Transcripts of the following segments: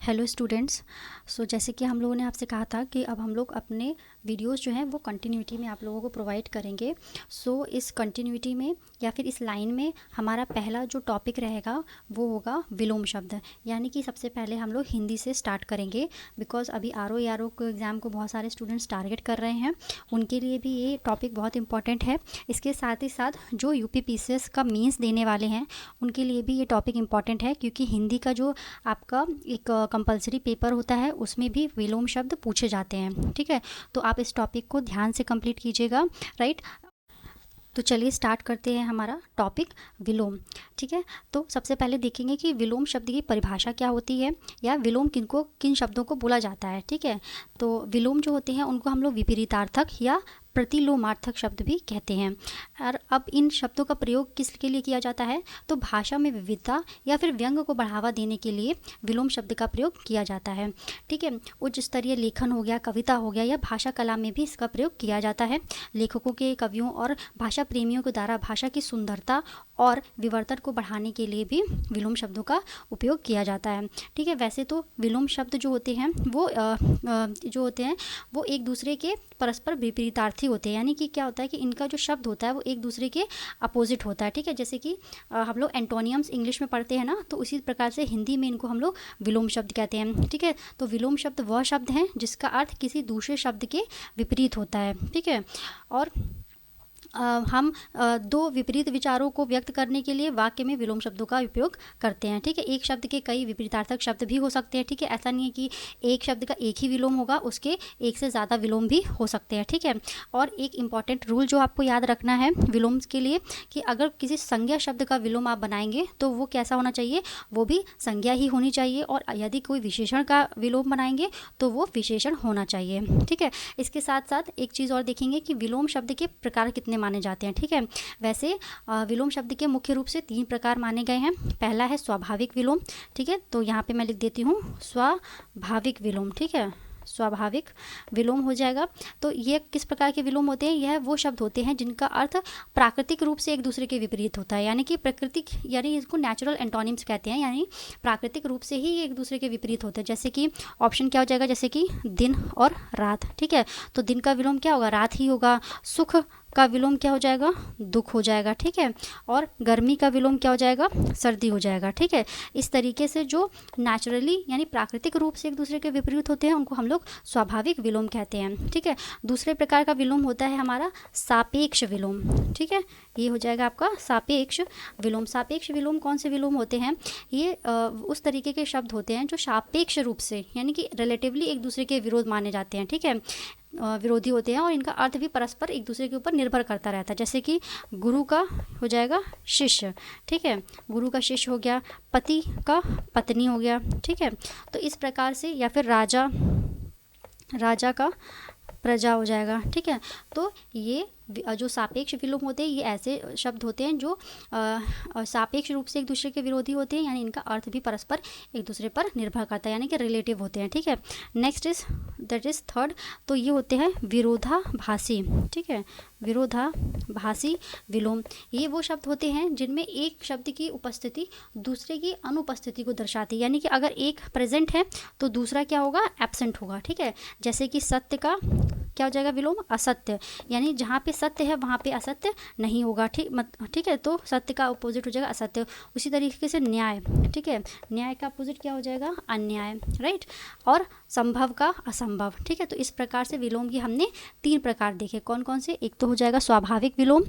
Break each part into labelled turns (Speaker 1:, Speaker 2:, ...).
Speaker 1: Hello students. जैसे कि हम लोगों ने आपसे कहा था कि अब हम लोग अपने वीडियोस जो हैं वो कंटिन्यूटी में आप लोगों को प्रोवाइड करेंगे। इस कंटिन्यूटी में या फिर इस लाइन में हमारा पहला जो टॉपिक रहेगा वो होगा विलोम शब्द। यानी कि सबसे पहले हम लोग हिंदी से स्टार्ट करेंगे, बिकॉज़ अभी आर ओ को एग्ज़ाम को बहुत सारे स्टूडेंट्स टारगेट कर रहे हैं, उनके लिए भी ये टॉपिक बहुत इंपॉर्टेंट है। इसके साथ ही साथ जो यूपी-पीसीएस का मेंस देने वाले हैं उनके लिए भी ये टॉपिक इंपॉर्टेंट है, क्योंकि हिंदी का जो आपका एक कंपलसरी पेपर होता है उसमें भी विलोम शब्द पूछे जाते हैं। ठीक है, तो आप इस टॉपिक को ध्यान से कंप्लीट कीजिएगा। राइट, तो चलिए स्टार्ट करते हैं हमारा टॉपिक विलोम। ठीक है, तो सबसे पहले देखेंगे कि विलोम शब्द की परिभाषा क्या होती है या विलोम किन शब्दों को बोला जाता है। ठीक है, तो विलोम जो होते हैं उनको हम लोग विपरीतार्थक या प्रतिलोमार्थक शब्द भी कहते हैं। और अब इन शब्दों का प्रयोग किसके लिए किया जाता है, तो भाषा में विविधता या फिर व्यंग को बढ़ावा देने के लिए विलोम शब्द का प्रयोग किया जाता है। ठीक है, उच्च स्तरीय लेखन हो गया, कविता हो गया या भाषा कला में भी इसका प्रयोग किया जाता है। लेखकों के, कवियों और भाषा प्रेमियों के द्वारा भाषा की सुंदरता और विवर्तन को बढ़ाने के लिए भी विलोम शब्दों का उपयोग किया जाता है। ठीक है, वैसे तो विलोम शब्द जो होते हैं वो एक दूसरे के परस्पर विपरीतार्थी होते हैं। यानी कि क्या होता है कि इनका जो शब्द होता है वो एक दूसरे के अपोजिट होता है। ठीक है, जैसे कि हम लोग एंटोनियम्स इंग्लिश में पढ़ते हैं ना, तो उसी प्रकार से हिंदी में इनको हम लोग विलोम शब्द कहते हैं। ठीक है, तो विलोम शब्द वह शब्द हैं जिसका अर्थ किसी दूसरे शब्द के विपरीत होता है। ठीक है, और हम दो विपरीत विचारों को व्यक्त करने के लिए वाक्य में विलोम शब्दों का उपयोग करते हैं। ठीक है, एक शब्द के कई विपरीतार्थक शब्द भी हो सकते हैं। ठीक है, ऐसा नहीं है कि एक शब्द का एक ही विलोम होगा, उसके एक से ज़्यादा विलोम भी हो सकते हैं। ठीक है, और एक इम्पॉर्टेंट रूल जो आपको याद रखना है विलोम के लिए, कि अगर किसी संज्ञा शब्द का विलोम आप बनाएंगे तो वो कैसा होना चाहिए, वो भी संज्ञा ही होनी चाहिए, और यदि कोई विशेषण का विलोम बनाएंगे तो वो विशेषण होना चाहिए। ठीक है, इसके साथ साथ एक चीज़ और देखेंगे कि विलोम शब्द के प्रकार कितने माने जाते हैं। ठीक है, वैसे विलोम शब्द के मुख्य रूप से 3 प्रकार माने गए हैं। पहला है स्वाभाविक विलोम। ठीक है, तो यहाँ पे मैं लिख देती हूँ स्वाभाविक विलोम। ठीक है, स्वाभाविक विलोम हो जाएगा। तो ये किस प्रकार के विलोम होते हैं, यह वो शब्द होते हैं जिनका अर्थ प्राकृतिक रूप से एक दूसरे के विपरीत होता है। यानी कि प्राकृतिक, यानी इसको नेचुरल एंटोनिम्स कहते हैं, यानी प्राकृतिक रूप से ही एक दूसरे के विपरीत होते हैं। जैसे कि ऑप्शन क्या हो जाएगा, जैसे कि दिन और रात। ठीक है, तो दिन का विलोम क्या होगा, रात ही होगा। सुख का विलोम क्या हो जाएगा, दुख हो जाएगा। ठीक है, और गर्मी का विलोम क्या हो जाएगा, सर्दी हो जाएगा। ठीक है, इस तरीके से जो नेचुरली यानी प्राकृतिक रूप से एक दूसरे के विपरीत होते हैं उनको हम लोग स्वाभाविक विलोम कहते हैं। ठीक है, दूसरे प्रकार का विलोम होता है हमारा सापेक्ष विलोम। ठीक है, ये हो जाएगा आपका सापेक्ष विलोम। सापेक्ष विलोम कौन से विलोम होते हैं, ये उस तरीके के शब्द होते हैं जो सापेक्ष रूप से यानी कि रिलेटिवली एक दूसरे के विरोध माने जाते हैं। ठीक है, विरोधी होते हैं और इनका अर्थ भी परस्पर एक दूसरे के ऊपर निर्भर करता रहता है। जैसे कि गुरु का हो जाएगा शिष्य। ठीक है, गुरु का शिष्य हो गया, पति का पत्नी हो गया। ठीक है, तो इस प्रकार से, या फिर राजा का प्रजा हो जाएगा। ठीक है, तो ये जो सापेक्ष विलोम होते हैं ये ऐसे शब्द होते हैं जो सापेक्ष रूप से एक दूसरे के विरोधी होते हैं, यानी इनका अर्थ भी परस्पर एक दूसरे पर निर्भर करता है, यानी कि रिलेटिव होते हैं। ठीक है, नेक्स्ट इज थर्ड, तो ये होते हैं विरोधाभासी। ठीक है, विरोधाभासी विलोम, ये वो शब्द होते हैं जिनमें एक शब्द की उपस्थिति दूसरे की अनुपस्थिति को दर्शाती है। यानी कि अगर एक प्रेजेंट है तो दूसरा क्या होगा, एब्सेंट होगा। ठीक है, जैसे कि सत्य का क्या हो जाएगा विलोम, असत्य। यानी जहाँ पे सत्य है वहाँ पे असत्य नहीं होगा। ठीक है, तो सत्य का अपोजिट हो जाएगा असत्य। उसी तरीके से न्याय। ठीक है, न्याय का अपोजिट क्या हो जाएगा, अन्याय। राइट, और संभव का असंभव। ठीक है, तो इस प्रकार से विलोम की हमने 3 प्रकार देखे। कौन कौन से, एक तो हो जाएगा स्वाभाविक विलोम,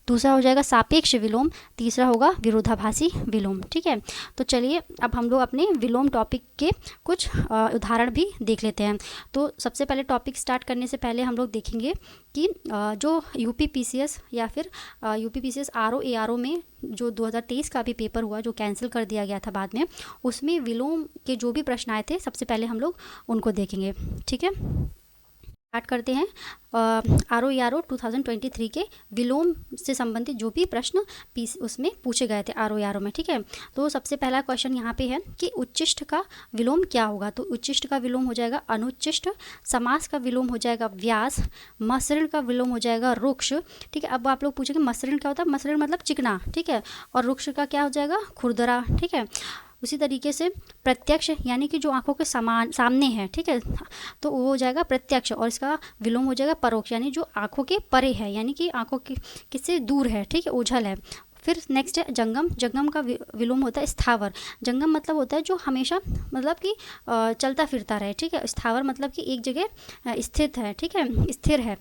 Speaker 1: दूसरा हो जाएगा सापेक्ष विलोम, तीसरा होगा विरोधाभासी विलोम। ठीक है, तो चलिए अब हम लोग अपने विलोम टॉपिक के कुछ उदाहरण भी देख लेते हैं। तो सबसे पहले टॉपिक स्टार्ट करने से पहले हम लोग देखेंगे कि जो यूपी-पीसीएस या फिर यूपी-पीसीएस आर ओ में जो 2023 का भी पेपर हुआ, जो कैंसिल कर दिया गया था बाद में, उसमें विलोम के जो भी प्रश्न आए थे सबसे पहले हम लोग उनको देखेंगे। ठीक है, स्टार्ट करते हैं आर ओ 2023 के विलोम से संबंधित जो भी प्रश्न उसमें पूछे गए थे आर ओ में। ठीक है, तो सबसे पहला क्वेश्चन यहाँ पे है कि उच्चिष्ट का विलोम क्या होगा। तो उच्चिष्ट का विलोम हो जाएगा अनुच्चिष्ट, समास का विलोम हो जाएगा व्यास, मसृण का विलोम हो जाएगा रुक्ष। ठीक है, अब आप लोग पूछेंगे मसृण क्या होता है, मसृण मतलब चिकना। ठीक है, और रुक्ष का क्या हो जाएगा, खुरदरा। ठीक है, उसी तरीके से प्रत्यक्ष यानी कि जो आंखों के सामने है, ठीक है, तो वो हो जाएगा प्रत्यक्ष, और इसका विलोम हो जाएगा परोक्ष यानी जो आंखों के परे है, यानी कि आंखों के किससे दूर है, ठीक है, ओझल है। फिर नेक्स्ट है जंगम। जंगम का विलोम होता है स्थावर। जंगम मतलब होता है जो हमेशा मतलब कि चलता फिरता रहे, ठीक है। स्थावर मतलब कि एक जगह स्थित है, ठीक है, स्थिर है।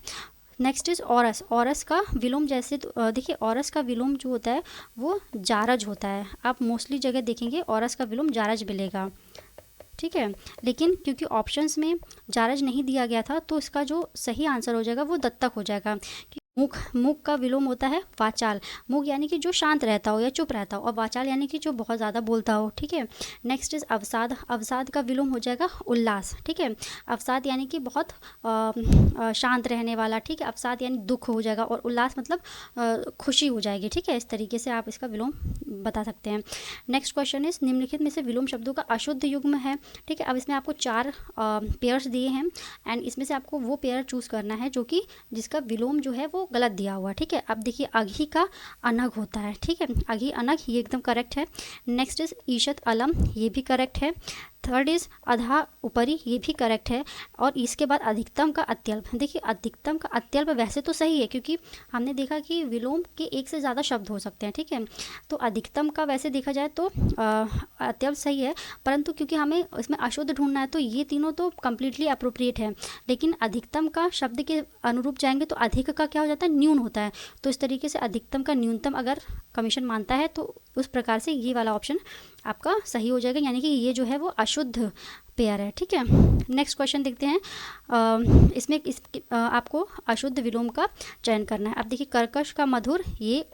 Speaker 1: Next is औरस। औरस का विलोम जैसे देखिए औरस का विलोम जो होता है वो जारज होता है। आप मोस्टली जगह देखेंगे औरस का विलोम जारज मिलेगा, ठीक है। लेकिन क्योंकि ऑप्शंस में जारज नहीं दिया गया था तो इसका जो सही आंसर हो जाएगा वो दत्तक हो जाएगा। मुख। मुख का विलोम होता है वाचाल। मुख यानी कि जो शांत रहता हो या चुप रहता हो, और वाचाल यानी कि जो बहुत ज़्यादा बोलता हो, ठीक है। नेक्स्ट इज अवसाद। अवसाद का विलोम हो जाएगा उल्लास, ठीक है। अवसाद यानी कि बहुत शांत रहने वाला, ठीक है। अवसाद यानी दुख हो जाएगा, और उल्लास मतलब खुशी हो जाएगी, ठीक है। इस तरीके से आप इसका विलोम बता सकते हैं। नेक्स्ट क्वेश्चन इज निम्नलिखित में से विलोम शब्दों का अशुद्ध युग्म है, ठीक है। अब इसमें आपको 4 पेयर्स दिए हैं एंड इसमें से आपको वो पेयर चूज़ करना है जो कि जिसका विलोम जो है वो गलत दिया हुआ, ठीक है। अब देखिए अघी का अनघ होता है, ठीक है। अघी अनघ ये एकदम करेक्ट है। नेक्स्ट इज ईशत अलम, ये भी करेक्ट है। थर्ड इज अधा ऊपरी, ये भी करेक्ट है। और इसके बाद अधिकतम का अत्यल्प। देखिए अधिकतम का अत्यल्प वैसे तो सही है क्योंकि हमने देखा कि विलोम के एक से ज़्यादा शब्द हो सकते हैं, ठीक है। तो अधिकतम का वैसे देखा जाए तो अत्यल्प सही है, परंतु क्योंकि हमें इसमें अशुद्ध ढूंढना है तो ये तीनों तो कम्प्लीटली अप्रोप्रिएट है। लेकिन अधिकतम का शब्द के अनुरूप जाएंगे तो अधिक का क्या हो जाता है, न्यून होता है। तो इस तरीके से अधिकतम का न्यूनतम अगर कमीशन मानता है तो उस प्रकार से ये वाला ऑप्शन आपका सही हो जाएगा, यानी कि ये जो है वो अशुद्ध पेयर है, ठीक है। नेक्स्ट क्वेश्चन देखते हैं। इसमें आपको अशुद्ध विलोम का चयन करना है। अब देखिए कर्कश का मधुर, ये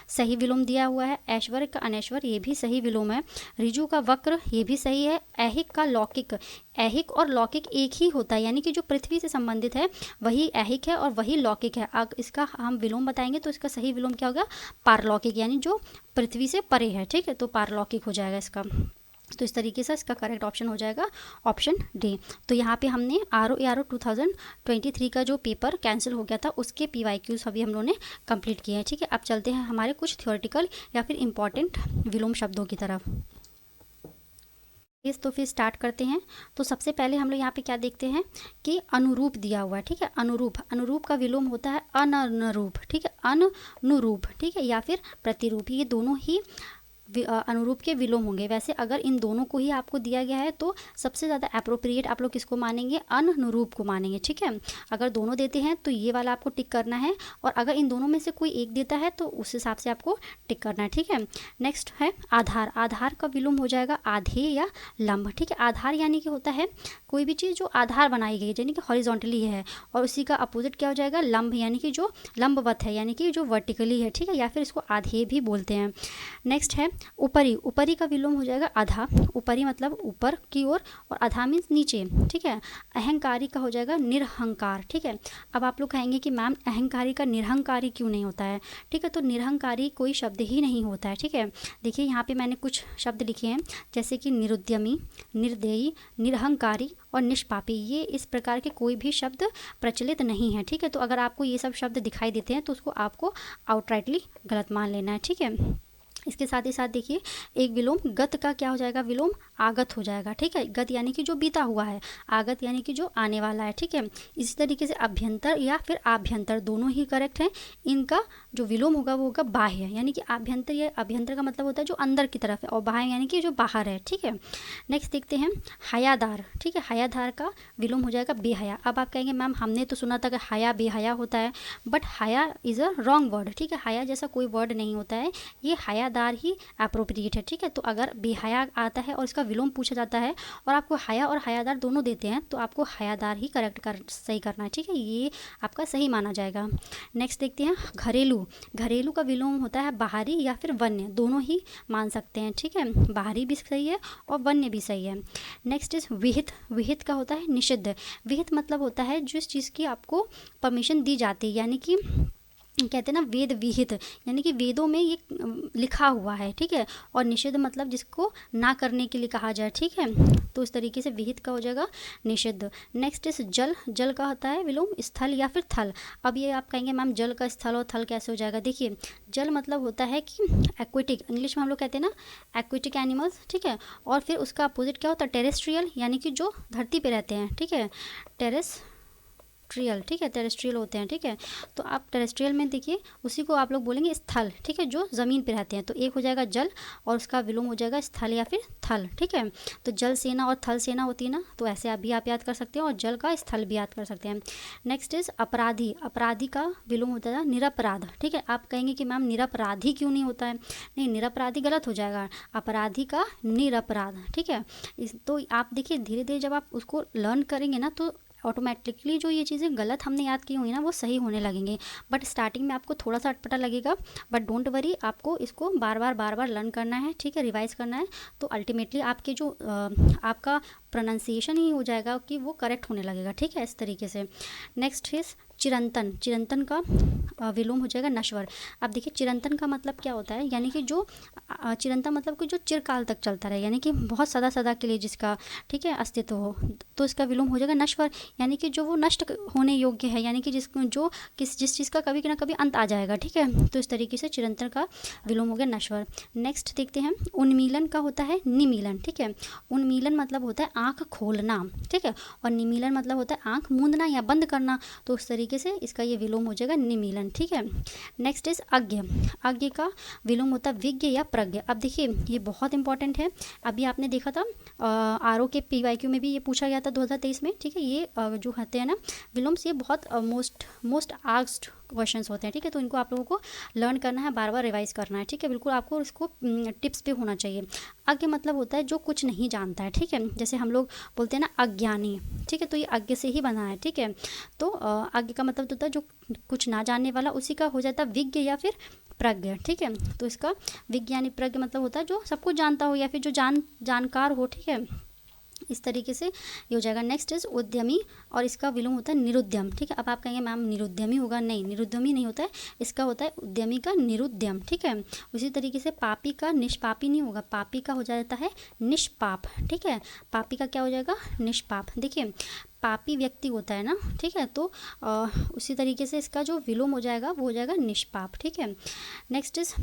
Speaker 1: सही विलोम दिया हुआ है। ऐश्वर्य का अनैश्वर, ये भी सही विलोम है। ऋजु का वक्र, ये भी सही है। ऐहिक का लौकिक, ऐहिक और लौकिक एक ही होता है, यानी कि जो पृथ्वी से संबंधित है वही ऐहिक है और वही लौकिक है। अगर इसका हम विलोम बताएंगे तो इसका सही विलोम क्या होगा, पारलौकिक, यानी जो पृथ्वी से परे है, ठीक है। तो पारलौकिक हो जाएगा इसका। तो इस तरीके से इसका करेक्ट ऑप्शन हो जाएगा ऑप्शन डी। तो यहाँ पे हमने RO 2023 का जो पेपर कैंसिल हो गया था उसके PYQs अभी हम लोगों ने कंप्लीट किए हैं, ठीक है। अब चलते हैं हमारे कुछ थ्योरेटिकल या फिर इम्पॉर्टेंट विलोम शब्दों की तरफ। तो फिर स्टार्ट करते हैं। तो सबसे पहले हम लोग यहाँ पे क्या देखते हैं कि अनुरूप दिया हुआ है, ठीक है। अनुरूप, अनुरूप का विलोम होता है अननुरूप, ठीक है। अनुरूप, ठीक है, या फिर प्रतिरूप, ये दोनों ही अनुरूप के विलोम होंगे। वैसे अगर इन दोनों को ही आपको दिया गया है तो सबसे ज़्यादा अप्रोप्रिएट आप लोग किसको मानेंगे, अनुरूप को मानेंगे, ठीक है। अगर दोनों देते हैं तो ये वाला आपको टिक करना है, और अगर इन दोनों में से कोई एक देता है तो उस हिसाब से आपको टिक करना है, ठीक है। नेक्स्ट है आधार। आधार का विलोम हो जाएगा आधेय या लंब, ठीक है। आधार यानी कि होता है कोई भी चीज़ जो आधार बनाई गई है, यानी कि हॉरिजॉन्टली है, और उसी का अपोजिट क्या हो जाएगा, लंब, यानी कि जो लंबवत है, यानी कि जो वर्टिकली है, ठीक है, या फिर इसको आधेय भी बोलते हैं। नेक्स्ट है ऊपरी। ऊपरी का विलोम हो जाएगा अधा। ऊपरी मतलब ऊपर की ओर, और अधा मीन्स नीचे, ठीक है। अहंकारी का हो जाएगा निरहंकार, ठीक है। अब आप लोग कहेंगे कि मैम अहंकारी का निरहंकारी क्यों नहीं होता है, ठीक है। तो निरहंकारी कोई शब्द ही नहीं होता है, ठीक है। देखिए यहाँ पे मैंने कुछ शब्द लिखे हैं जैसे कि निरुद्यमी, निर्दयी, निरहंकारी और निष्पापी। ये इस प्रकार के कोई भी शब्द प्रचलित नहीं है, ठीक है। तो अगर आपको ये सब शब्द दिखाई देते हैं तो उसको आपको आउटराइटली गलत मान लेना है, ठीक है। इसके साथ ही साथ देखिए एक विलोम गत का क्या हो जाएगा, विलोम आगत हो जाएगा, ठीक है। गत यानी कि जो बीता हुआ है, आगत यानी कि जो आने वाला है, ठीक है। इसी तरीके से अभ्यंतर या फिर आभ्यंतर दोनों ही करेक्ट हैं। इनका जो विलोम होगा वो होगा बाह्य, यानी कि आभ्यंतर या अभ्यंतर का मतलब होता है जो अंदर की तरफ है, और बाह्य यानी कि जो बाहर है, ठीक है। नेक्स्ट देखते हैं हयादार, ठीक है। हयादार का विलोम हो जाएगा बेहया। अब आप कहेंगे मैम हमने तो सुना था कि हया बेहया होता है, बट हया इज़ अ रॉन्ग वर्ड, ठीक है। हया जैसा कोई वर्ड नहीं होता है, ये हयादार ही अप्रोप्रिएट है, ठीक है। तो अगर बेहया आता है और इसका विलोम पूछा जाता है और आपको हया और हयादार दोनों देते हैं तो आपको हयादार ही सही करना है, ठीक है। ये आपका सही माना जाएगा। नेक्स्ट देखते हैं घरेलू। घरेलू का विलोम होता है बाहरी या फिर वन्य, दोनों ही मान सकते हैं, ठीक है। बाहरी भी सही है और वन्य भी सही है। नेक्स्ट इज विहित। विहित का होता है निषिद्ध। विहित मतलब होता है जिस चीज़ की आपको परमिशन दी जाती है, यानी कि कहते हैं ना वेद विहित, यानी कि वेदों में ये लिखा हुआ है, ठीक है। और निषिद्ध मतलब जिसको ना करने के लिए कहा जाए, ठीक है। तो इस तरीके से विहित का हो जाएगा निषिद्ध। नेक्स्ट इस जल, जल का होता है विलोम स्थल या फिर थल। अब ये आप कहेंगे मैम जल का स्थल और थल कैसे हो जाएगा। देखिए जल मतलब होता है कि एक्वेटिक, इंग्लिश में हम लोग कहते हैं ना एक्वेटिक एनिमल्स, ठीक है। और फिर उसका अपोजिट क्या होता है टेरेस्ट्रियल, यानी कि जो धरती पे रहते हैं, ठीक है। टेरेस्ट्रियल, ठीक है, टेरेस्ट्रियल होते हैं, ठीक है। तो आप टेरेस्ट्रियल में देखिए उसी को आप लोग बोलेंगे स्थल, ठीक है, जो ज़मीन पे रहते हैं। तो एक हो जाएगा जल और उसका विलोम हो जाएगा स्थल या फिर थल, ठीक है। तो जल सेना और थल सेना होती है ना, तो ऐसे आप याद कर सकते हैं और जल का स्थल भी याद कर सकते हैं। नेक्स्ट इज अपराधी, अपराधी का विलोम होता है निरपराध, ठीक है। आप कहेंगे कि मैम निरपराधी क्यों नहीं होता है, नहीं निरपराधी गलत हो जाएगा, अपराधी का निरपराध, ठीक है। तो आप देखिए धीरे धीरे जब आप उसको लर्न करेंगे ना तो ऑटोमेटिकली जो ये चीज़ें गलत हमने याद की हुई ना वो सही होने लगेंगे। बट स्टार्टिंग में आपको थोड़ा सा अटपटा लगेगा, बट डोंट वरी, आपको इसको बार बार लर्न करना है, ठीक है, रिवाइज करना है। तो अल्टीमेटली आपके जो आपका प्रोनाउंसिएशन ही हो जाएगा कि वो करेक्ट होने लगेगा, ठीक है, इस तरीके से। नेक्स्ट इज चिरंतन, चिरंतन का विलोम हो जाएगा नश्वर। अब देखिए चिरंतन का मतलब क्या होता है, यानी कि जो चिरंतन मतलब कि जो चिरकाल तक चलता रहे, यानी कि बहुत सदा सदा के लिए जिसका, ठीक है, अस्तित्व हो। तो इसका विलोम हो जाएगा नश्वर, यानी कि जो वो नष्ट होने योग्य है, यानी कि जिस चीज़ का कभी ना कभी अंत आ जाएगा, ठीक है। तो इस तरीके से चिरंतन का विलोम हो गया नश्वर। नेक्स्ट देखते हैं उन्मीलन का होता है निमीलन, ठीक है। उन्मीलन मतलब होता है आँख खोलना, ठीक है। और निमीलन मतलब होता है आँख मूंदना या बंद करना। तो उस तरीके से इसका ये विलोम हो जाएगा निमीलन, ठीक है। नेक्स्ट इज अज्ञ, अज्ञ का विलोम होता है विज्ञ या प्रज्ञ। अब देखिए ये बहुत इंपॉर्टेंट है, अभी आपने देखा था आरओ के पीवाईक्यू में भी ये पूछा गया था 2023 में, ठीक है। ये जो होते हैं ना विलोम्स, ये बहुत मोस्ट आस्क्ड क्वेश्चंस होते हैं, ठीक है। तो इनको आप लोगों को लर्न करना है, बार बार रिवाइज करना है, ठीक है। बिल्कुल आपको इसको टिप्स पे होना चाहिए। अज्ञ मतलब होता है जो कुछ नहीं जानता है, ठीक है। जैसे हम लोग बोलते हैं ना अज्ञानी, ठीक है, तो ये अज्ञ से ही बना है, ठीक है। तो अज्ञ का मतलब होता है जो कुछ ना जानने वाला, उसी का हो जाता है विज्ञ या फिर प्रज्ञ, ठीक है। तो इसका विज्ञानी प्रज्ञ मतलब होता है जो सब कुछ जानता हो या फिर जो जानकार हो, ठीक है। इस तरीके से ये हो जाएगा। नेक्स्ट इज उद्यमी और इसका विलोम होता है निरुद्यम, ठीक है। अब आप कहेंगे मैम निरुद्यमी होगा, नहीं निरुद्यमी नहीं होता है, इसका होता है उद्यमी का निरुद्यम, ठीक है। उसी तरीके से पापी का निष्पापी नहीं होगा, पापी का हो जाता है निष्पाप, ठीक है। पापी का क्या हो जाएगा निष्पाप। देखिए पापी व्यक्ति होता है ना, ठीक है। तो उसी तरीके से इसका जो विलोम हो जाएगा वो हो जाएगा निष्पाप, ठीक है। नेक्स्ट इज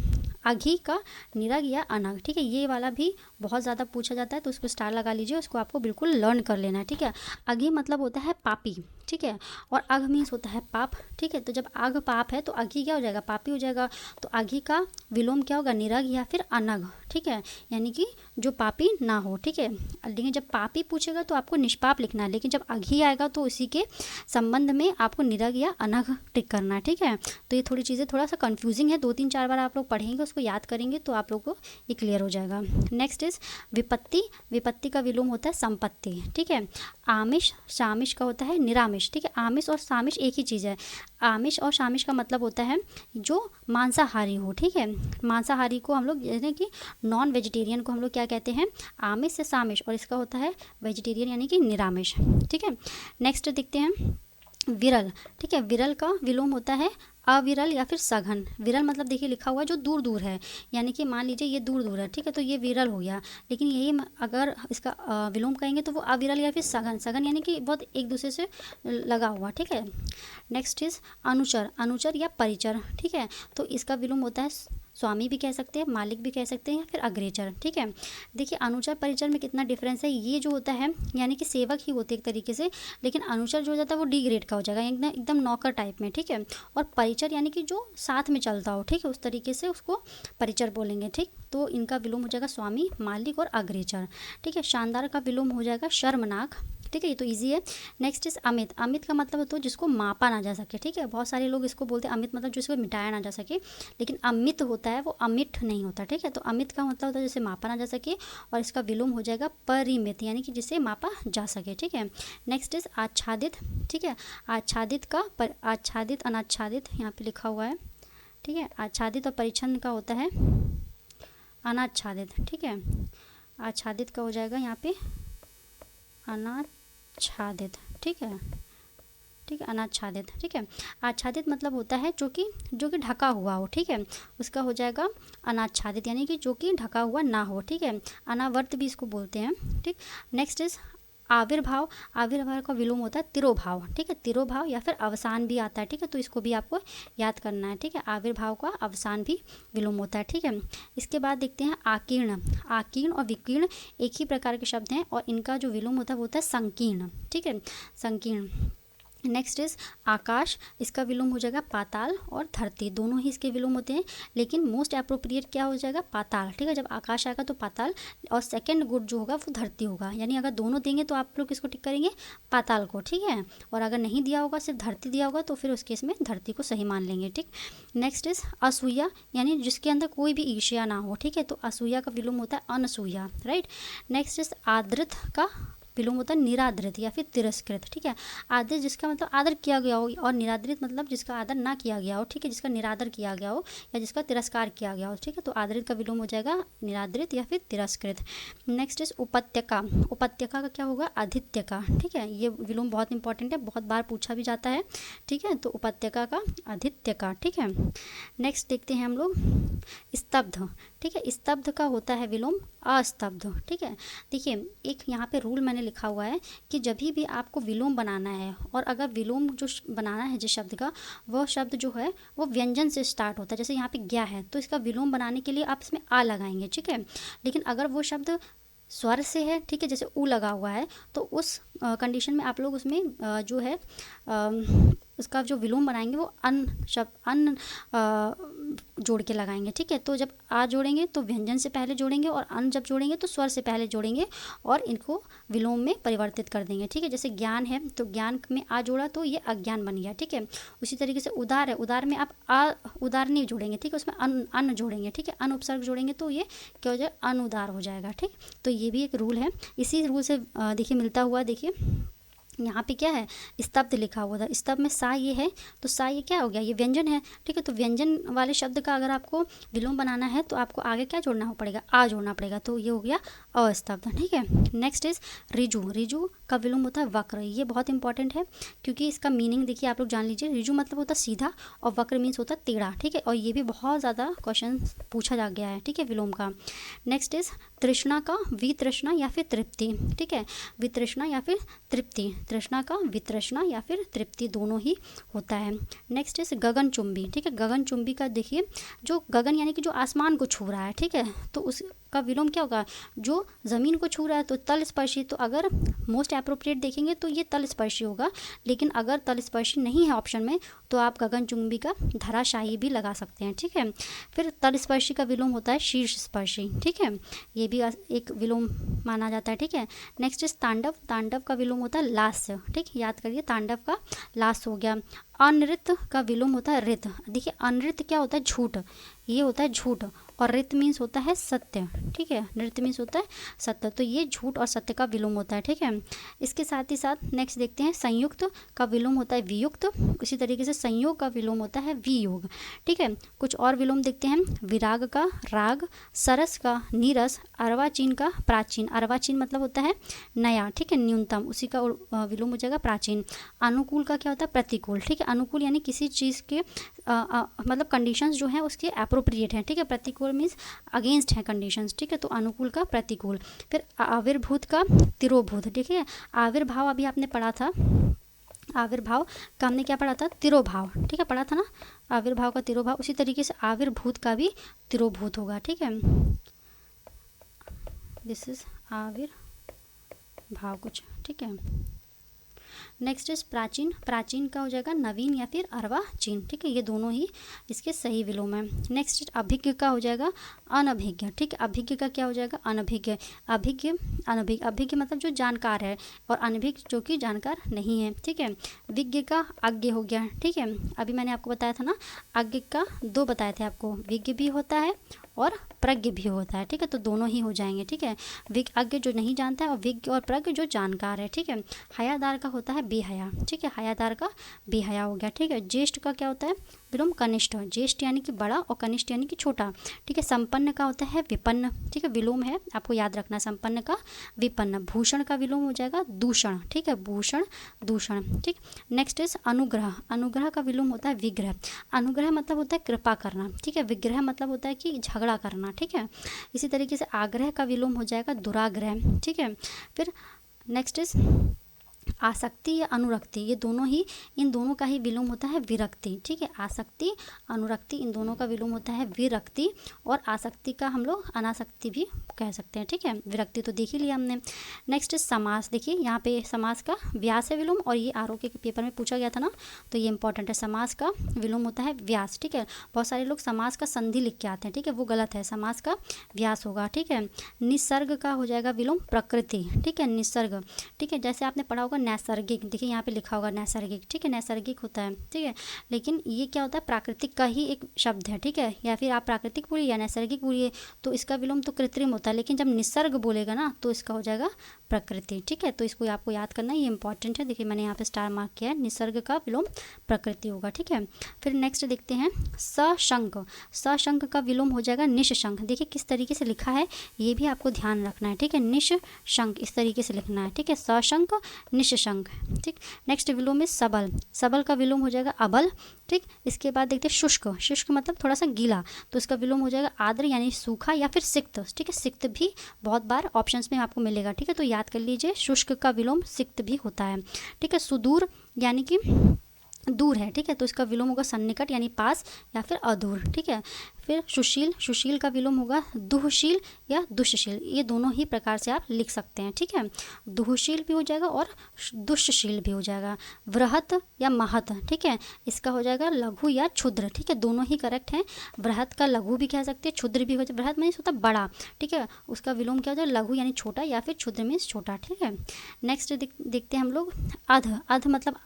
Speaker 1: अघी का निरग या अनग, ठीक है। ये वाला भी बहुत ज़्यादा पूछा जाता है, तो उसको स्टार लगा लीजिए, उसको आपको बिल्कुल लर्न कर लेना है, ठीक है। अघी मतलब होता है पापी, ठीक है। और अघ मीन्स होता है पाप, ठीक है। तो जब अघ पाप है तो अघी क्या हो जाएगा पापी हो जाएगा। तो अघी का विलोम क्या होगा निरग या फिर अनग, ठीक है, यानी कि जो पापी ना हो, ठीक है। लेकिन जब पापी पूछेगा तो आपको निष्पाप लिखना है, लेकिन जब अघी आएगा तो उसी के संबंध में आपको निरग या अनग टिक करना है, ठीक है। तो ये थोड़ी चीज़ें थोड़ा सा कंफ्यूजिंग है, 2-3-4 बार आप लोग पढ़ेंगे, उसको याद करेंगे तो आप लोग को ये क्लियर हो जाएगा। नेक्स्ट इज विपत्ति, विपत्ति का विलोम होता है संपत्ति, ठीक है। आमिष, सामिष का होता है निरामिष, ठीक है। आमिष और सामिष एक ही चीज़ है। आमिष और सामिष का मतलब होता है जो मांसाहारी हो, ठीक है। मांसाहारी को हम लोग जैसे कि नॉन वेजिटेरियन को हम लोग क्या कहते हैं आमिष से सामिष, और इसका होता है वेजिटेरियन यानी कि निरामिष, ठीक है। नेक्स्ट देखते हैं विरल, ठीक है। विरल का विलोम होता है अविरल या फिर सघन। विरल मतलब देखिए लिखा हुआ है जो दूर दूर है, यानी कि मान लीजिए ये दूर दूर है, ठीक है, तो ये विरल हो गया। लेकिन यही अगर इसका विलोम कहेंगे तो वो अविरल या फिर सघन, सघन यानी कि बहुत एक दूसरे से लगा हुआ, ठीक है। नेक्स्ट इज अनुचर, अनुचर या परिचर, ठीक है। तो इसका विलोम होता है स्वामी भी कह सकते हैं, मालिक भी कह सकते हैं, या फिर अग्रेचर, ठीक है। देखिए अनुचर परिचर में कितना डिफरेंस है। ये जो होता है यानी कि सेवक ही होते हैं एक तरीके से, लेकिन अनुचर जो हो जाता है वो डी ग्रेड का हो जाएगा, एकदम एकदम नौकर टाइप में, ठीक है। और परिचर यानी कि जो साथ में चलता हो, ठीक है, उस तरीके से उसको परिचर बोलेंगे, ठीक। तो इनका विलोम हो जाएगा स्वामी, मालिक और अग्रेचर, ठीक है। शानदार का विलोम हो जाएगा शर्मनाक, ठीक है, ये तो इजी है। नेक्स्ट इज अमित, अमित का मतलब होता है जिसको मापा ना जा सके, ठीक है। बहुत सारे लोग इसको बोलते हैं अमित मतलब जिसको मिटाया ना जा सके, लेकिन अमित होता है वो अमिट नहीं होता, ठीक है। तो अमित का मतलब होता है जिसे मापा ना जा सके, और इसका विलोम हो जाएगा परिमित, यानी कि जिसे मापा जा सके, ठीक है। नेक्स्ट इज आच्छादित, ठीक है। आच्छादित का आच्छादित अनाच्छादित यहाँ पे लिखा हुआ है, ठीक है। आच्छादित और परिच्छन्न का होता है अनाच्छादित, ठीक है। आच्छादित का हो जाएगा यहाँ पे अनाच्छादित, ठीक है। ठीक है, अनाच्छादित। ठीक है, आच्छादित मतलब होता है जो कि ढका हुआ हो। ठीक है, उसका हो जाएगा अनाच्छादित, यानी कि जो कि ढका हुआ ना हो। ठीक है, अनावर्त भी इसको बोलते हैं। ठीक, नेक्स्ट इज आविर्भाव। आविर्भाव का विलोम होता है तिरोभाव। ठीक है, तिरोभाव या फिर अवसान भी आता है। ठीक है, तो इसको भी आपको याद करना है। ठीक है, आविर्भाव का अवसान भी विलोम होता है। ठीक है, इसके बाद देखते हैं आकीर्ण। आकीर्ण और विकीर्ण एक ही प्रकार के शब्द हैं और इनका जो विलोम होता है वो होता है संकीर्ण। ठीक है, संकीर्ण। नेक्स्ट इज आकाश। इसका विलोम हो जाएगा पाताल और धरती, दोनों ही इसके विलोम होते हैं, लेकिन मोस्ट अप्रोप्रिएट क्या हो जाएगा, पाताल। ठीक है, जब आकाश आएगा तो पाताल और सेकंड गुड जो होगा वो धरती होगा। यानी अगर दोनों देंगे तो आप लोग किसको टिक करेंगे, पाताल को। ठीक है, और अगर नहीं दिया होगा, सिर्फ धरती दिया होगा, तो फिर उस केस में धरती को सही मान लेंगे। ठीक, नेक्स्ट इज असूया, यानी जिसके अंदर कोई भी ईर्ष्या ना हो। ठीक है, तो असूया का विलोम होता है अनसूया। राइट, नेक्स्ट इज आदृत का विलोम होता है निरादृत या फिर तिरस्कृत। ठीक है, आदृत जिसका मतलब आदर किया गया हो, और निरादृत मतलब जिसका आदर ना किया गया हो। ठीक है, जिसका निरादर किया गया हो या जिसका तिरस्कार किया गया हो। ठीक है, तो आदृत का विलोम हो जाएगा निरादृत या फिर तिरस्कृत। नेक्स्ट इज उपत्यका। उपत्यका का क्या होगा, आधित्यका। ठीक है, ये विलोम बहुत इंपॉर्टेंट है, बहुत बार पूछा भी जाता है। ठीक है, तो उपत्यका का आधित्यका। ठीक है, नेक्स्ट देखते हैं हम लोग स्तब्ध। ठीक है, स्तब्ध का होता है विलोम अस्तब्ध। ठीक है, देखिए एक यहाँ पे रूल मैंने लिखा हुआ है कि जब भी आपको विलोम बनाना है, और अगर विलोम जो बनाना है जिस शब्द का, वह शब्द जो है वो व्यंजन से स्टार्ट होता है। जैसे यहाँ पे गया है तो इसका विलोम बनाने के लिए आप इसमें आ लगाएंगे। ठीक है, लेकिन अगर वो शब्द स्वर से है, ठीक है, जैसे ऊ लगा हुआ है, तो उस कंडीशन में आप लोग उसमें जो है उसका जो विलोम बनाएंगे वो अन शब्द अन जोड़ के लगाएंगे। ठीक है, तो जब आ जोड़ेंगे तो व्यंजन से पहले जोड़ेंगे, और अन जब जोड़ेंगे तो स्वर से पहले जोड़ेंगे, और इनको विलोम में परिवर्तित कर देंगे। ठीक है, जैसे ज्ञान है तो ज्ञान में आ जोड़ा तो ये अज्ञान बन गया। ठीक है, उसी तरीके से उदार है, उदार में आप आ उदार नहीं जोड़ेंगे। ठीक है, उसमें अन जोड़ेंगे। ठीक है, अन उपसर्ग जोड़ेंगे तो ये क्या हो जाएगा, अनुदार हो जाएगा। ठीक, तो ये भी एक रूल है। इसी रूल से देखिए मिलता हुआ, देखिए यहाँ पे क्या है, स्तब्ध लिखा हुआ था। स्तब्ध में सा ये है, तो सा ये क्या हो गया, ये व्यंजन है। ठीक है, तो व्यंजन वाले शब्द का अगर आपको विलोम बनाना है तो आपको आगे क्या जोड़ना पड़ेगा, आ जोड़ना पड़ेगा, तो ये हो गया अस्तब्ध। ठीक है, नेक्स्ट इज रिजु। रिजु का विलोम होता है वक्र। ये बहुत इंपॉर्टेंट है क्योंकि इसका मीनिंग देखिए आप लोग जान लीजिए। रिजु मतलब होता है सीधा, और वक्र मीन्स होता है टेढ़ा। ठीक है, और ये भी बहुत ज़्यादा क्वेश्चन पूछा जा गया है। ठीक है, विलोम का। नेक्स्ट इज तृष्णा का वितृष्णा या फिर तृप्ति। ठीक है, वितृष्णा या फिर तृप्ति। तृष्णा का वितृष्णा या फिर तृप्ति दोनों ही होता है। नेक्स्ट इज गगनचुंबी। ठीक है, गगनचुंबी का देखिए जो गगन यानी कि जो आसमान को छू रहा है। ठीक है, तो उसका विलोम क्या होगा, जो ज़मीन को छू रहा है तो तल स्पर्शी। तो अगर मोस्ट अप्रोप्रिएट देखेंगे तो ये तल स्पर्शी होगा, लेकिन अगर तल स्पर्शी नहीं है ऑप्शन में तो आप गगनचुंबी का धराशायी भी लगा सकते हैं। ठीक है, फिर तल स्पर्शी का विलोम होता है शीर्ष स्पर्शी। ठीक है, ये भी एक विलोम माना जाता है। ठीक है, नेक्स्ट इज तांडव। तांडव का विलोम होता है लास्य। ठीक, याद करिए तांडव का लास्य हो गया। अनृत का विलोम होता है ऋत। देखिए अनृत क्या होता है, झूठ, ये होता है झूठ, और ऋत मीन्स होता है सत्य। ठीक है, नृत्य मीन्स होता है सत्य, तो ये झूठ और सत्य का विलोम होता है। ठीक है, इसके साथ ही साथ नेक्स्ट देखते हैं संयुक्त का विलोम होता है वियुक्त। इसी तरीके से संयोग का विलोम होता है वियोग। ठीक है, कुछ और विलोम देखते हैं। विराग का राग, सरस का नीरस, अर्वाचीन का प्राचीन। अर्वाचीन मतलब होता है नया। ठीक है, न्यूनतम, उसी का विलोम हो जाएगा प्राचीन। अनुकूल का क्या होता है, प्रतिकूल। ठीक है, अनुकूल यानी किसी चीज़ के मतलब कंडीशंस जो हैं उसके अप्रोप्रिएट हैं। ठीक है, प्रतिकूल मीन्स अगेंस्ट है कंडीशंस। ठीक है, तो अनुकूल का प्रतिकूल। फिर आविर्भूत का तिरोभूत। ठीक है, आविर्भाव अभी आपने पढ़ा था, आविर्भाव का हमने क्या पढ़ा था, तिरोभाव। ठीक है, पढ़ा था ना, आविर्भाव का तिरोभाव। उसी तरीके से आविर्भूत का भी तिरोभूत होगा। ठीक है, दिस इज आविर्भाव कुछ। ठीक है, नेक्स्ट इज प्राचीन। प्राचीन का हो जाएगा नवीन या फिर अर्वाचीन। ठीक है, ये दोनों ही इसके सही विलोम है। नेक्स्ट अभिज्ञ का हो जाएगा अनभिज्ञ। ठीक है, अभिज्ञ का क्या हो जाएगा, अनभिज्ञ। अभिज्ञ अनभिज्ञ, अभिज्ञ मतलब जो जानकार है, और अनभिज्ञ जो कि जानकार नहीं है। ठीक है, विज्ञ का अज्ञ हो गया। ठीक है, अभी मैंने आपको बताया था ना, अज्ञ का दो बताए थे आपको, विज्ञ भी होता है और प्रज्ञ भी होता है। ठीक है, तो दोनों ही हो जाएंगे। ठीक है, अज्ञ जो नहीं जानता है, और विज्ञ और प्रज्ञ जो जानकार है। ठीक है, हयादार का होता है बेहया। ठीक है, हयादार का बेहया हो गया। ठीक है, ज्येष्ठ का क्या होता है, विलोम कनिष्ठ, ज्येष्ठ यानी कि बड़ा और कनिष्ठ यानी कि छोटा, ठीक है। संपन्न का होता है विपन्न, ठीक है, विलोम है, आपको याद रखना, संपन्न का विपन्न। भूषण का विलोम हो जाएगा दूषण, ठीक है, भूषण दूषण, ठीक। नेक्स्ट इज अनुग्रह, अनुग्रह का विलोम होता है विग्रह। अनुग्रह मतलब होता है कृपा करना, ठीक है। विग्रह मतलब होता है कि झगड़ा करना, ठीक है। इसी तरीके से आग्रह का विलोम हो जाएगा दुराग्रह, ठीक है। फिर नेक्स्ट इज आसक्ति या अनुरक्ति, ये दोनों ही, इन दोनों का ही विलोम होता है विरक्ति, ठीक है। आसक्ति अनुरक्ति इन दोनों का विलोम होता है विरक्ति, और आसक्ति का हम लोग अनासक्ति भी कह सकते हैं, ठीक है। विरक्ति तो देख ही लिया हमने। नेक्स्ट समास, देखिए यहाँ पे समास का व्यास है विलोम, और ये आरओके के पेपर में पूछा गया था ना, तो ये इंपॉर्टेंट है। समास का विलोम होता है व्यास, ठीक है। बहुत सारे लोग समास का संधि लिख के आते हैं, ठीक है, वो गलत है, समास का व्यास होगा, ठीक है। निसर्ग का हो जाएगा विलोम प्रकृति, ठीक है, निसर्ग, ठीक है। जैसे आपने पढ़ा होगा नैसर्गिक, देखिए यहाँ पे लिखा होगा नैसर्गिक, ठीक है, नैसर्गिक होता है, ठीक है। लेकिन ये क्या होता है, प्राकृतिक का ही एक शब्द है, ठीक है। या फिर आप प्राकृतिक बोलिए या नैसर्गिक बोलिए, तो इसका विलोम तो कृत्रिम होता है, लेकिन जब निसर्ग बोलेगा ना तो इसका हो जाएगा प्रकृति, ठीक है। तो इसको आपको याद करना है, ये इंपॉर्टेंट है। देखिए मैंने यहाँ पे स्टार मार्क किया है, निसर्ग का विलोम प्रकृति होगा, ठीक है। फिर नेक्स्ट देखते हैं सशंक, सशंक का विलोम हो जाएगा निशंक। देखिए किस तरीके से लिखा है ये भी आपको ध्यान रखना है, ठीक है। निशंक इस तरीके से लिखना है, ठीक है, सशंक निशंक, ठीक। नेक्स्ट विलोम में सबल, सबल का विलोम हो जाएगा अबल, ठीक। इसके बाद देखते हैं शुष्क, शुष्क मतलब थोड़ा सा गीला, तो इसका विलोम हो जाएगा आर्द्र यानी सूखा या फिर सिक्त, ठीक है। सिक्त भी बहुत बार ऑप्शंस में आपको मिलेगा, ठीक है, तो याद कर लीजिए शुष्क का विलोम सिक्त भी होता है, ठीक है। सुदूर यानी कि दूर है, ठीक है, तो इसका विलोम होगा सन्निकट यानी पास या फिर अदूर, ठीक है। फिर सुशील, सुशील का विलोम होगा दुहशील या दुष्शील, ये दोनों ही प्रकार से आप लिख सकते हैं, ठीक है। दुहशील भी हो जाएगा और दुष्शील भी हो जाएगा। वृहत या महत, ठीक है, इसका हो जाएगा लघु या क्षुद्र, ठीक है, दोनों ही करेक्ट हैं। वृहत का लघु भी कह सकते हैं, क्षुद्र भी हो जाए, वृहत मीन्स होता है बड़ा, ठीक है, उसका विलोम क्या हो जाए लघु यानी छोटा, या फिर क्षुद्र मीन्स छोटा, ठीक है। नेक्स्ट देखते हैं हम लोग अध, अध मतलब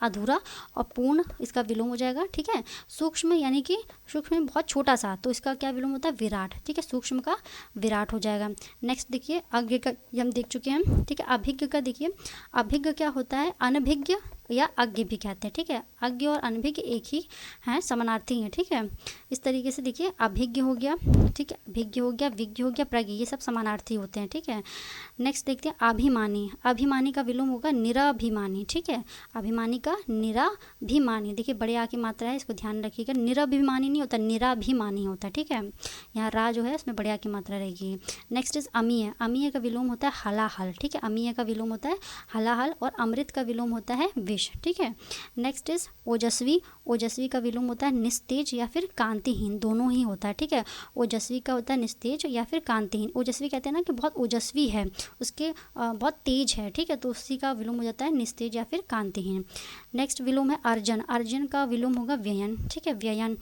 Speaker 1: अधूरा और पूर्ण, इसका विलोम हो जाएगा, ठीक है। सूक्ष्म यानी कि सूक्ष्म में बहुत छोटा सा, तो इसका क्या विलोम होता है विराट, ठीक है, सूक्ष्म का विराट हो जाएगा। नेक्स्ट देखिए अज्ञ का, ये हम देख चुके हैं, ठीक है। अभिज्ञ का देखिए, अभिज्ञ क्या होता है अनभिज्ञ या अज्ञ भी कहते हैं, ठीक है। अज्ञ और अनभिज्ञ एक ही हैं, समानार्थी हैं, ठीक है। इस तरीके से देखिए अभिज्ञ हो गया, ठीक है, अभिज्ञ हो गया, विज्ञ हो गया, प्रज्ञ, ये सब समानार्थी होते हैं, ठीक है। नेक्स्ट देखते हैं अभिमानी, अभिमानी का विलोम होगा निराभिमानी, ठीक है। अभिमानी का निराभिमानी, देखिए बड़े आ की मात्रा है, इसको ध्यान रखिएगा, निराभिमानी नहीं होता, निराभिमानी होता है, ठीक है। यहाँ रा जो है उसमें बड़े आ की मात्रा रहेगी। नेक्स्ट इज अमीय, अमीय का विलोम होता है हलाहल, ठीक है, अमीय का विलोम होता है हलाहल, और अमृत का विलोम होता है विष, ठीक है। नेक्स्ट इज ओजस्वी, ओजस्वी का विलोम होता है निस्तेज या फिर कांतिहीन, दोनों ही होता है, ठीक है। ओजस्वी का होता है निस्तेज या फिर कांतिहीन। ओजस्वी कहते हैं ना कि बहुत ओजस्वी है, उसके बहुत तेज है, ठीक है, तो उसी का विलोम हो जाता है निस्तेज या फिर कांतिहीन। नेक्स्ट विलोम है अर्जन, अर्जन का विलोम होगा व्ययन, ठीक है, व्ययन,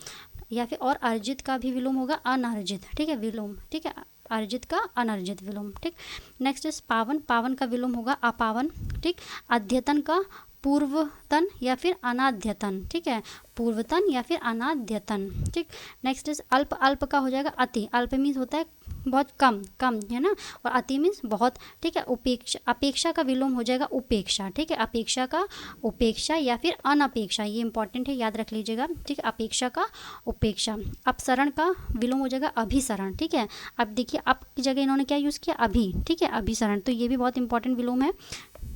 Speaker 1: या फिर और अर्जित का भी विलोम होगा अनर्जित, ठीक है, विलोम, ठीक है, अर्जित का अनर्जित विलोम, ठीक। नेक्स्ट इज पावन, पावन का विलोम होगा अपावन, ठीक। अद्यतन का पूर्वतन या फिर अनाद्यतन, ठीक है, पूर्वतन या फिर अनाद्यतन, ठीक। नेक्स्ट इज अल्प, अल्प का हो जाएगा अति, अल्प मीन्स होता है बहुत कम, कम है ना, और अति मीन्स बहुत, ठीक है। उपेक्षा, अपेक्षा का विलोम हो जाएगा उपेक्षा, ठीक है, अपेक्षा का उपेक्षा या फिर अनपेक्षा, ये इंपॉर्टेंट है, याद रख लीजिएगा, ठीक है, अपेक्षा का उपेक्षा। अपसरण का विलोम हो जाएगा अभिसरण, ठीक है। अब देखिए अप की जगह इन्होंने क्या यूज़ किया अभी, ठीक है, अभिसरण, तो ये भी बहुत इंपॉर्टेंट विलोम है,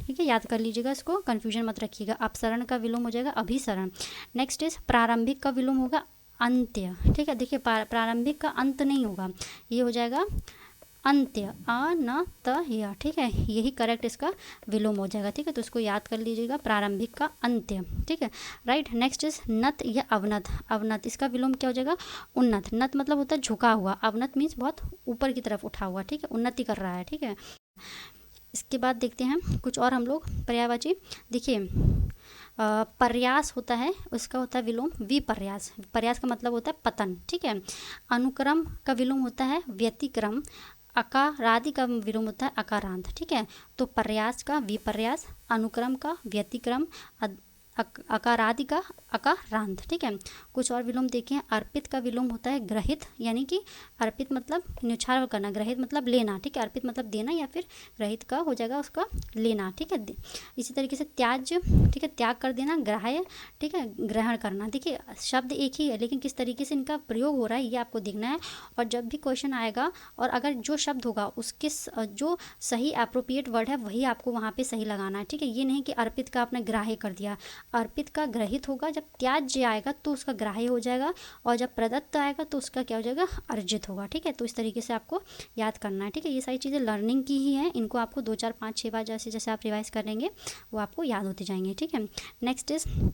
Speaker 1: ठीक है, याद कर लीजिएगा, इसको कन्फ्यूजन मत रखिएगा। अपसरण का विलोम हो जाएगा अभिसरण। नेक्स्ट इज प्रारंभिक का विलोम होगा अंत्य, ठीक है, देखिए प्रारंभिक का अंत नहीं होगा, ये हो जाएगा अंत्य, अनतय, ठीक है, यही करेक्ट इसका विलोम हो जाएगा, ठीक है, तो इसको याद कर लीजिएगा, प्रारंभिक का अंत्य, ठीक है, राइट। नेक्स्ट इज नत या अवनत, अवनत, इसका विलोम क्या हो जाएगा उन्नत, नत मतलब होता है झुका हुआ, अवनत मीन्स बहुत ऊपर की तरफ उठा हुआ, ठीक है, उन्नति कर रहा है, ठीक है। इसके बाद देखते हैं कुछ और हम लोग पर्यायवाची, देखिए प्रयास होता है, उसका होता है विलोम विपर्यास, प्रयास का मतलब होता है पतन, ठीक है। अनुक्रम का विलोम होता है व्यतिक्रम, अकारादि का विलोम होता है अकारांत, ठीक है। तो प्रयास का विपर्यास, अनुक्रम का व्यतिक्रम, अकारादिका अकारांत, ठीक है। कुछ और विलोम देखें। अर्पित का विलोम होता है ग्रहित, यानी कि अर्पित मतलब न्योछावर करना, ग्रहित मतलब लेना, ठीक है। अर्पित मतलब देना या फिर ग्रहित का हो जाएगा उसका लेना, ठीक है। इसी तरीके से त्याज, ठीक है, त्याग कर देना, ग्राह्य, ठीक है, ग्रहण करना। देखिए शब्द एक ही है लेकिन किस तरीके से इनका प्रयोग हो रहा है ये आपको देखना है। और जब भी क्वेश्चन आएगा और अगर जो शब्द होगा उसके जो सही एप्रोप्रिएट वर्ड है वही आपको वहाँ पे सही लगाना है, ठीक है। ये नहीं कि अर्पित का आपने ग्राह्य कर दिया। अर्पित का ग्रहित होगा, जब त्याज्य आएगा तो उसका ग्राह्य हो जाएगा, और जब प्रदत्त आएगा तो उसका क्या हो जाएगा, अर्जित होगा, ठीक है। तो इस तरीके से आपको याद करना है, ठीक है। ये सारी चीज़ें लर्निंग की ही हैं, इनको आपको 2 4 5 6 बार जैसे जैसे आप रिवाइज करेंगे वो आपको याद होते जाएंगे, ठीक है। नेक्स्ट इज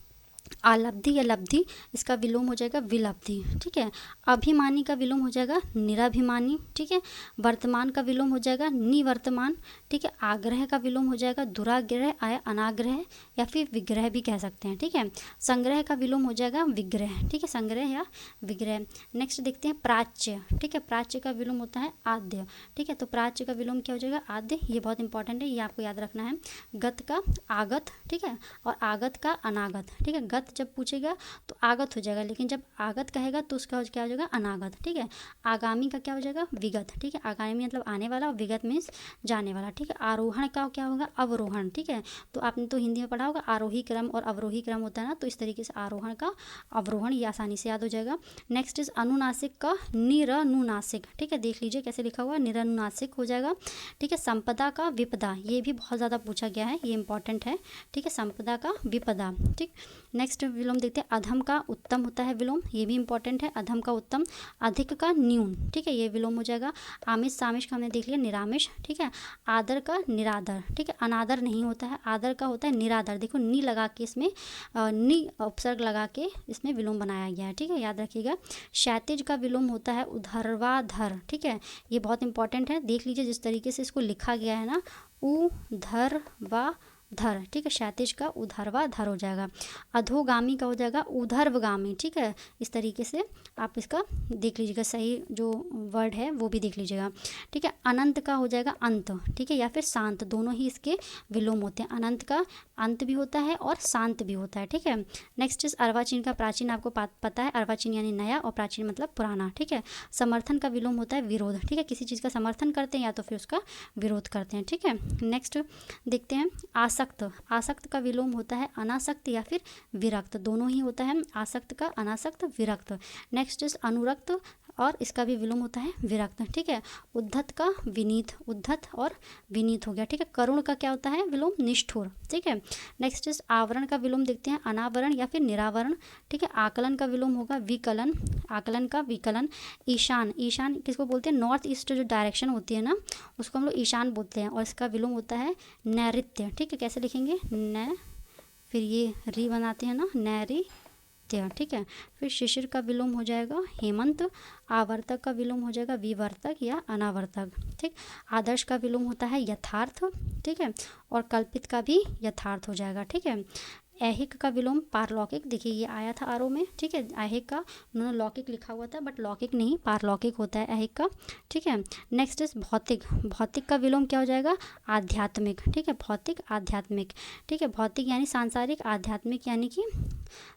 Speaker 1: आलब्धि या लब्धि, इसका विलोम हो जाएगा विलब्धि, ठीक है। अभिमानी का विलोम हो जाएगा निराभिमानी, ठीक है। वर्तमान का विलोम हो जाएगा निवर्तमान, ठीक है। आग्रह का विलोम हो जाएगा दुराग्रह या अनाग्रह या फिर विग्रह भी कह सकते हैं, ठीक है। संग्रह का विलोम हो जाएगा विग्रह, ठीक है, संग्रह या विग्रह। नेक्स्ट देखते हैं प्राच्य, ठीक है। प्राच्य का विलोम होता है आद्य, ठीक है। तो प्राच्य का विलोम क्या हो जाएगा, आद्य। ये बहुत इंपॉर्टेंट है, ये आपको याद रखना है। गत का आगत, ठीक है, और आगत का अनागत, ठीक है। गत जब पूछेगा तो आगत हो जाएगा, लेकिन जब आगत कहेगा तो उसका क्या हो जाएगा, अनागत, ठीक है। आगामी का क्या हो जाएगा, विगत, ठीक है। आगामी मतलब आने वाला और विगत मीन्स जाने वाला, ठीक है। आरोहण का क्या होगा, अवरोहण, ठीक है। तो आपने तो हिंदी में पढ़ा होगा आरोही क्रम और अवरोही क्रम होता है ना, तो इस तरीके से आरोहण का अवरोहण ये आसानी से याद हो जाएगा। नेक्स्ट इज अनुनासिक का निरनुनासिक, ठीक है। देख लीजिए कैसे लिखा हुआ, निरनुनासिक हो जाएगा, ठीक है। संपदा का विपदा, ये भी बहुत ज़्यादा पूछा गया है, ये इंपॉर्टेंट है, ठीक है। संपदा का विपदा, ठीक। नेक्स्ट विलोम देखते हैं। अधम का उत्तम होता है विलोम, ये भी इंपॉर्टेंट है। अधम का उत्तम, अधिक का न्यून, ठीक है, ये विलोम हो जाएगा। आमिष सामिष का हमने देख लिया, निरामिष, ठीक है। आदर का निरादर, ठीक है। अनादर नहीं होता है, आदर का होता है निरादर। देखो नी लगा के इसमें नी उपसर्ग लगा के इसमें विलोम बनाया गया है, ठीक है, याद रखिएगा। क्षैतिज का विलोम होता है उधर्वाधर, ठीक है, ये बहुत इंपॉर्टेंट है। देख लीजिए जिस तरीके से इसको लिखा गया है ना, उधर्वा धर, ठीक है। क्षैतिज का उधर्वाधर हो जाएगा। अधोगामी का हो जाएगा उधर्वगामी, ठीक है। इस तरीके से आप इसका देख लीजिएगा, सही जो वर्ड है वो भी देख लीजिएगा, ठीक है। अनंत का हो जाएगा अंत, ठीक है, या फिर शांत, दोनों ही इसके विलोम होते हैं। अनंत का अंत भी होता है और शांत भी होता है, ठीक है। नेक्स्ट इज अर्वाचीन का प्राचीन, आपको पता है अर्वाचीन यानी नया और प्राचीन मतलब पुराना, ठीक है। समर्थन का विलोम होता है विरोध, ठीक है, किसी चीज़ का समर्थन करते हैं या तो फिर उसका विरोध करते हैं, ठीक है। नेक्स्ट देखते हैं आसक्त, आसक्त का विलोम होता है अनासक्त या फिर विरक्त, दोनों ही होता है, आसक्त का अनासक्त विरक्त। नेक्स्ट इज अनुरक्त और इसका भी विलोम होता है विरक्त, ठीक है। उद्धत का विनीत, उद्धत और विनीत हो गया, ठीक है। करुण का क्या होता है विलोम, निष्ठुर, ठीक है। नेक्स्ट इज आवरण का विलोम देखते हैं अनावरण या फिर निरावरण, ठीक है। आकलन का विलोम होगा विकलन, आकलन का विकलन। ईशान, ईशान किसको बोलते हैं, नॉर्थ ईस्ट जो डायरेक्शन होती है ना उसको हम लोग ईशान बोलते हैं, और इसका विलोम होता है नैऋत्य, ठीक है। कैसे लिखेंगे, न फिर ये री बनाते हैं ना, नैऋत्य, ठीक है। फिर शिशिर का विलोम हो जाएगा हेमंत। आवर्तक का विलोम हो जाएगा विवर्तक या अनावर्तक, ठीक। आदर्श का विलोम होता है यथार्थ, ठीक है, और कल्पित का भी यथार्थ हो जाएगा, ठीक है। ऐहिक का विलोम पारलौकिक, देखिए ये आया था आरो में, ठीक है। ऐहिक का उन्होंने लौकिक लिखा हुआ था बट लौकिक नहीं पारलौकिक होता है ऐहिक का, ठीक है। नेक्स्ट इज भौतिक, भौतिक का विलोम क्या हो जाएगा आध्यात्मिक, ठीक है, भौतिक आध्यात्मिक, ठीक है। भौतिक यानी सांसारिक, आध्यात्मिक यानी कि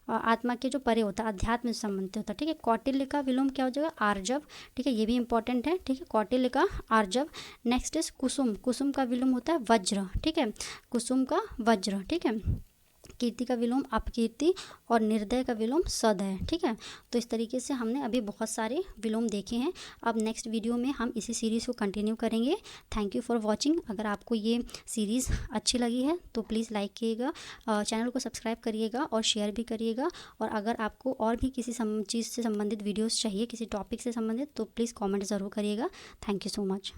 Speaker 1: आत्मा के जो परे होता है, अध्यात्म से संबंधित होता है, ठीक है। कौटिल्य का विलोम क्या हो जाएगा आर्जव, ठीक है, ये भी इंपॉर्टेंट है, ठीक है, कौटिल्य का आर्जव। नेक्स्ट इज कुसुम, कुसुम का विलोम होता है वज्र, ठीक है, कुसुम का वज्र, ठीक है। कीर्ति का विलोम अपकीर्ति और निर्दय का विलोम सदय, ठीक है। तो इस तरीके से हमने अभी बहुत सारे विलोम देखे हैं। अब नेक्स्ट वीडियो में हम इसी सीरीज़ को कंटिन्यू करेंगे। Thank you for watching. अगर आपको ये सीरीज़ अच्छी लगी है तो प्लीज़ लाइक कीजिएगा, चैनल को सब्सक्राइब करिएगा और शेयर भी करिएगा। और अगर आपको और भी किसी चीज़ से संबंधित वीडियोज़ चाहिए, किसी टॉपिक से संबंधित, तो प्लीज़ कॉमेंट ज़रूर करिएगा। Thank you so much.